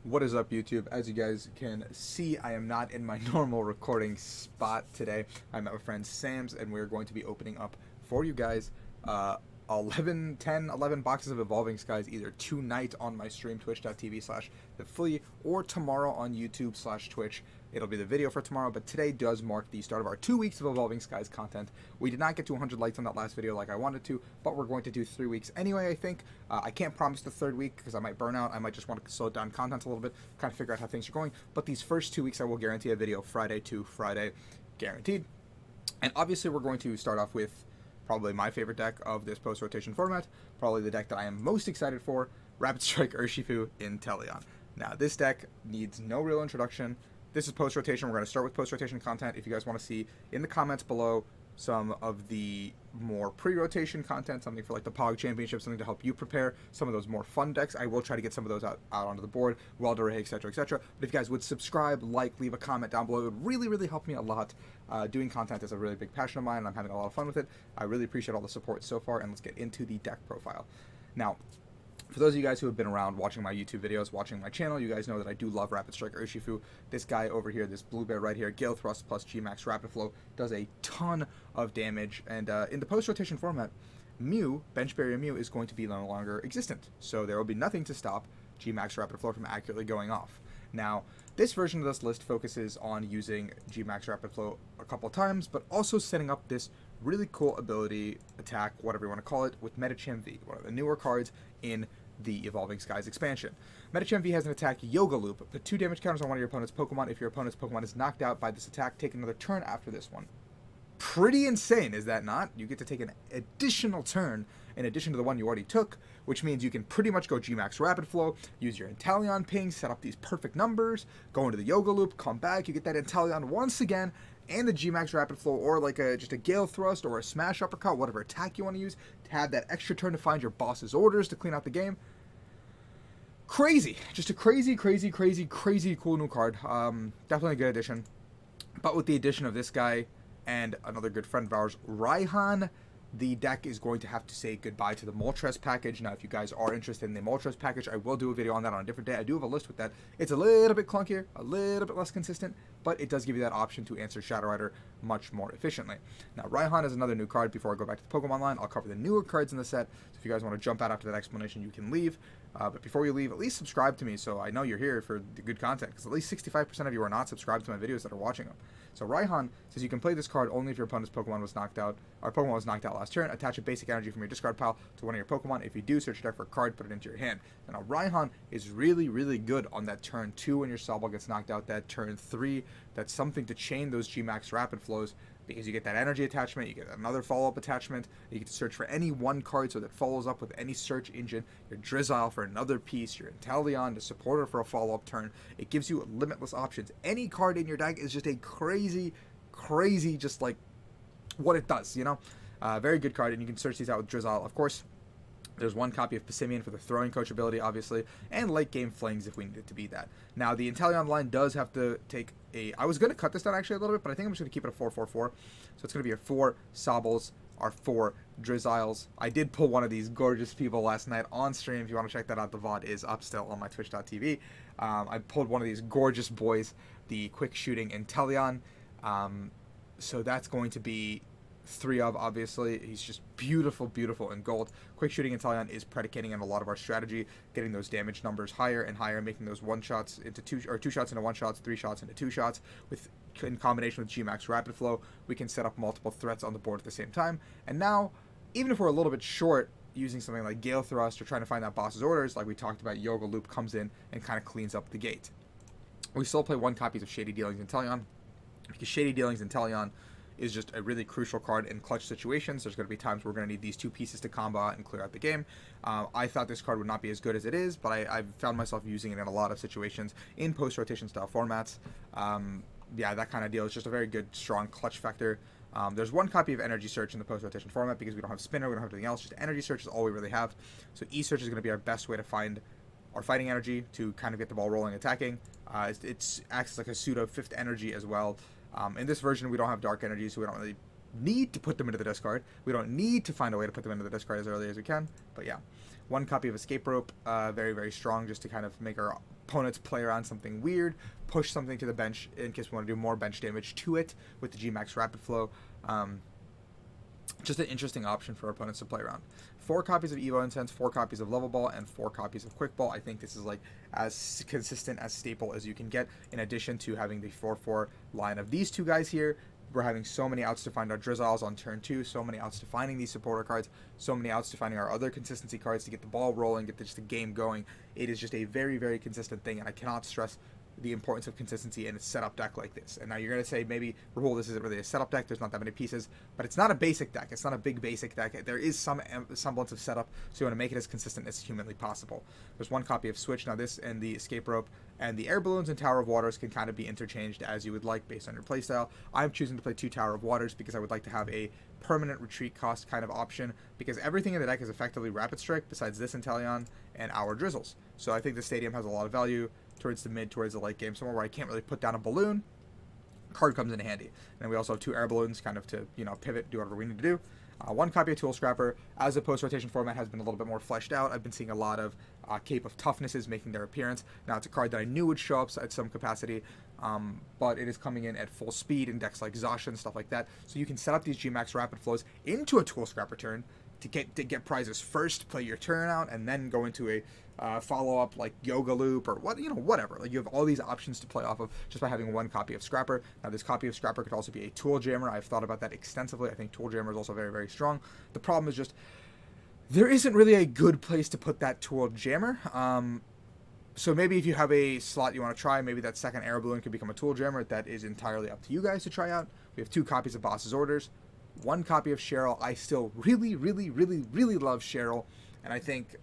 What is up, YouTube? As you guys can see, I am not in my normal recording spot today. I'm at my friend Sam's, and we're going to be opening up for you guys 11 boxes of Evolving Skies either tonight on my stream, twitch.tv/theflea, or tomorrow on YouTube/Twitch. It'll be the video for tomorrow, but today does mark the start of our 2 weeks of Evolving Skies content. We did not get to 100 likes on that last video like I wanted to, but we're going to do 3 weeks anyway, I think. I can't promise the third week because I might burn out. I might just want to slow down content a little bit, kind of figure out how things are going. But these first 2 weeks, I will guarantee a video Friday to Friday, guaranteed. And obviously, we're going to start off with probably my favorite deck of this post-rotation format, probably the deck that I am most excited for, Rapid Strike Urshifu Inteleon. Now, this deck needs no real introduction. This is post-rotation. We're going to start with post-rotation content. If you guys want to see in the comments below some of the more pre-rotation content, something for like the POG Championship, something to help you prepare some of those more fun decks, I will try to get some of those out onto the board, Welder, etc., etc. But if you guys would subscribe, like, leave a comment down below, it would really, really help me a lot. Doing content is a really big passion of mine, and I'm having a lot of fun with it. I really appreciate all the support so far, and let's get into the deck profile. Now, for those of you guys who have been around watching my YouTube videos, watching my channel, you guys know that I do love Rapid Strike Urshifu. This guy over here, this blue bear right here, Gale Thrust plus GMAX Rapid Flow, does a ton of damage. And in the post-rotation format, Mew, Bench Barrier Mew, is going to be no longer existent. So there will be nothing to stop GMAX Rapid Flow from accurately going off. Now, this version of this list focuses on using GMAX Rapid Flow a couple times, but also setting up this really cool ability, attack, whatever you want to call it, with Medicham V, one of the newer cards in the Evolving Skies expansion. Medicham V has an attack Yoga Loop. Put 2 damage counters on one of your opponent's Pokemon. If your opponent's Pokemon is knocked out by this attack, take another turn after this one. Pretty insane, is that not? You get to take an additional turn in addition to the one you already took, which means you can pretty much go GMAX Rapid Flow, use your Inteleon ping, set up these perfect numbers, go into the Yoga Loop, come back, you get that Inteleon once again, and the GMAX Rapid Flow, or like just a Gale Thrust or a Smash Uppercut, whatever attack you want to use, to have that extra turn to find your boss's orders to clean out the game. Crazy. Just a crazy cool new card. Definitely a good addition. But with the addition of this guy and another good friend of ours, Raihan, the deck is going to have to say goodbye to the Moltres package. Now, if you guys are interested in the Moltres package, I will do a video on that on a different day. I do have a list with that. It's a little bit clunkier, a little bit less consistent, but it does give you that option to answer Shadow Rider much more efficiently. Now, Raihan is another new card. Before I go back to the Pokemon line, I'll cover the newer cards in the set. So if you guys want to jump out after that explanation, you can leave. But before you leave, at least subscribe to me so I know you're here for the good content, because at least 65% of you are not subscribed to my videos that are watching them. So Raihan says you can play this card only if your opponent's Pokemon was knocked out, or Pokemon was knocked out last turn. Attach a basic energy from your discard pile to one of your Pokemon. If you do, search your deck for a card, put it into your hand. Now Raihan is really good on that turn 2 when your Sobble gets knocked out. That turn 3, that's something to chain those GMAX Rapid Flows, because you get that energy attachment, you get another follow-up attachment, you get to search for any one card so that follows up with any search engine, your Drizzile for another piece, your Inteleon to support her for a follow-up turn. It gives you limitless options. Any card in your deck is just a crazy, just like what it does, you know? Very good card, and you can search these out with Drizzile, of course. There's one copy of Passimian for the throwing coach ability, obviously, and late game flings if we need it to be that. Now, the Inteleon line does have to take a... I was going to cut this down actually a little bit, but I think I'm just going to keep it a 4-4-4. So it's going to be our 4 Sobbles, our 4 Drizziles. I did pull one of these gorgeous people last night on stream. If you want to check that out, the VOD is up still on my twitch.tv. I pulled one of these gorgeous boys, the quick shooting Inteleon. So that's going to be 3 of, obviously. He's just beautiful in gold. Quick shooting Inteleon is predicating on a lot of our strategy, getting those damage numbers higher and higher, making those 1 shots into 2, or 2 shots into 1 shots, 3 shots into 2 shots. In combination with GMAX Rapid Flow, we can set up multiple threats on the board at the same time. And now, even if we're a little bit short using something like Gale Thrust or trying to find that boss's orders, like we talked about, Yoga Loop comes in and kind of cleans up the gate. We still play 1 copy of Shady Dealings Inteleon, because Shady Dealings Inteleon is just a really crucial card in clutch situations. There's going to be times we're going to need these 2 pieces to combo out and clear out the game. I thought this card would not be as good as it is, but I've found myself using it in a lot of situations in post-rotation style formats. Yeah, that kind of deal is just a very good, strong clutch factor. There's 1 copy of Energy Search in the post-rotation format because we don't have Spinner, we don't have anything else. Just Energy Search is all we really have. So E-Search is going to be our best way to find our fighting energy to kind of get the ball rolling, attacking. It acts like a pseudo 5th energy as well. In this version, we don't have dark energy, so we don't really need to put them into the discard. We don't need to find a way to put them into the discard as early as we can. But yeah, 1 copy of Escape Rope, very strong, just to kind of make our opponents play around something weird, push something to the bench in case we want to do more bench damage to it with the GMAX Rapid Flow. Just an interesting option for opponents to play around. 4 copies of Evo Incense, 4 copies of Level Ball, and 4 copies of Quick Ball. I think this is like as consistent, as staple as you can get, in addition to having the 4-4 line of these two guys here. We're having so many outs to find our Drizziles on turn 2, so many outs to finding these supporter cards, so many outs to finding our other consistency cards to get the ball rolling, get just the game going. It is just a very, very consistent thing, and I cannot stress the importance of consistency in a setup deck like this. And now you're going to say, maybe, Rahul, this isn't really a setup deck, there's not that many pieces, but it's not a basic deck, it's not a big basic deck. There is some semblance of setup, so you want to make it as consistent as humanly possible. There's 1 copy of Switch. Now this and the Escape Rope and the Air Balloons and Tower of Waters can kind of be interchanged as you would like based on your playstyle. I'm choosing to play 2 Tower of Waters because I would like to have a permanent retreat cost kind of option, because everything in the deck is effectively Rapid Strike besides this Inteleon and our Drizzles. So I think the Stadium has a lot of value towards the mid, towards the late game, somewhere where I can't really put down a balloon. Card comes in handy. And then we also have 2 Air Balloons kind of to, you know, pivot, do whatever we need to do. 1 copy of Tool Scrapper. As the post-rotation format has been a little bit more fleshed out, I've been seeing a lot of Cape of Toughnesses making their appearance. Now, it's a card that I knew would show up at some capacity, but it is coming in at full speed in decks like Zasha and stuff like that. So you can set up these GMAX Rapid Flows into a Tool Scrapper turn to get prizes first, play your turn out, and then go into a follow-up like Yoga Loop or whatever. Like, you have all these options to play off of just by having 1 copy of Scrapper. Now, this copy of Scrapper could also be a Tool Jammer. I've thought about that extensively. I think Tool Jammer is also very, very strong. The problem is just there isn't really a good place to put that Tool Jammer. So maybe if you have a slot you want to try, maybe that second Air Balloon could become a Tool Jammer. That is entirely up to you guys to try out. We have 2 copies of Boss's Orders, 1 copy of Cheryl. I still really, really, really, really love Cheryl, and I think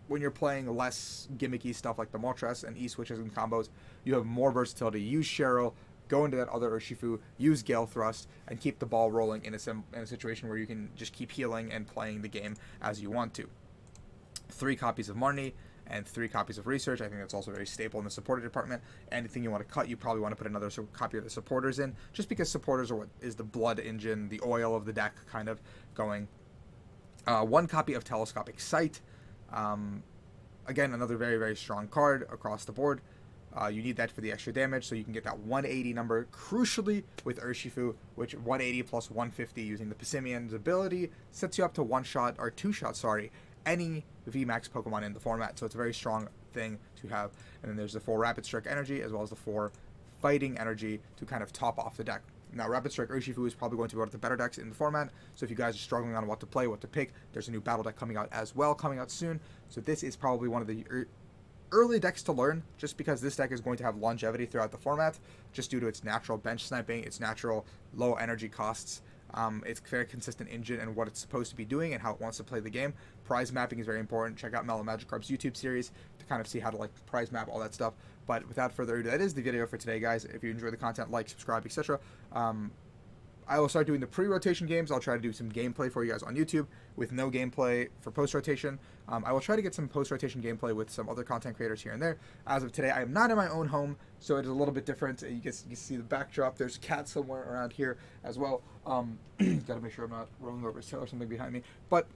when you're playing less gimmicky stuff like the Moltres and E-switches and combos, you have more versatility. Use Cheryl, go into that other Urshifu, use Gale Thrust, and keep the ball rolling in a situation where you can just keep healing and playing the game as you want to. 3 copies of Marnie and 3 copies of Research. I think that's also very staple in the supporter department. Anything you want to cut, you probably want to put another copy of the supporters in, just because supporters are what is the blood engine, the oil of the deck kind of going. 1 copy of Telescopic Sight. Again, another very, very strong card across the board. You need that for the extra damage, so you can get that 180 number, crucially, with Urshifu, which 180 plus 150 using the Passimian's ability sets you up to 1-shot, or 2-shot, sorry, any VMAX Pokemon in the format. So it's a very strong thing to have. And then there's the 4 Rapid Strike energy, as well as the 4 Fighting energy to kind of top off the deck. Now, Rapid Strike Urshifu is probably going to be one of the better decks in the format, so if you guys are struggling on what to play, what to pick, there's a new battle deck coming out as well, coming out soon. So this is probably one of the early decks to learn, just because this deck is going to have longevity throughout the format, just due to its natural bench sniping, its natural low energy costs, its very consistent engine and what it's supposed to be doing and how it wants to play the game. Prize mapping is very important. Check out Mellow Magikarp's YouTube series to kind of see how to like prize map, all that stuff. But without further ado, that is the video for today, guys. If you enjoy the content, like, subscribe, etc. I will start doing the pre-rotation games. I'll try to do some gameplay for you guys on YouTube with no gameplay for post-rotation. I will try to get some post-rotation gameplay with some other content creators here and there. As of today, I am not in my own home, so it is a little bit different. You can see the backdrop. There's cats somewhere around here as well. Gotta make sure I'm not rolling over his tail or something behind me. But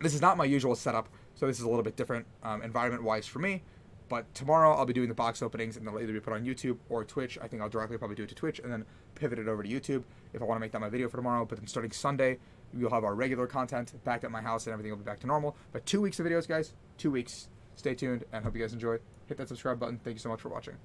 this is not my usual setup, so this is a little bit different environment-wise for me. But tomorrow I'll be doing the box openings, and they'll either be put on YouTube or Twitch. I think I'll directly probably do it to Twitch and then pivot it over to YouTube if I want to make that my video for tomorrow. But then starting Sunday, we'll have our regular content back at my house and everything will be back to normal. But 2 weeks of videos, guys. 2 weeks. Stay tuned and hope you guys enjoy. Hit that subscribe button. Thank you so much for watching.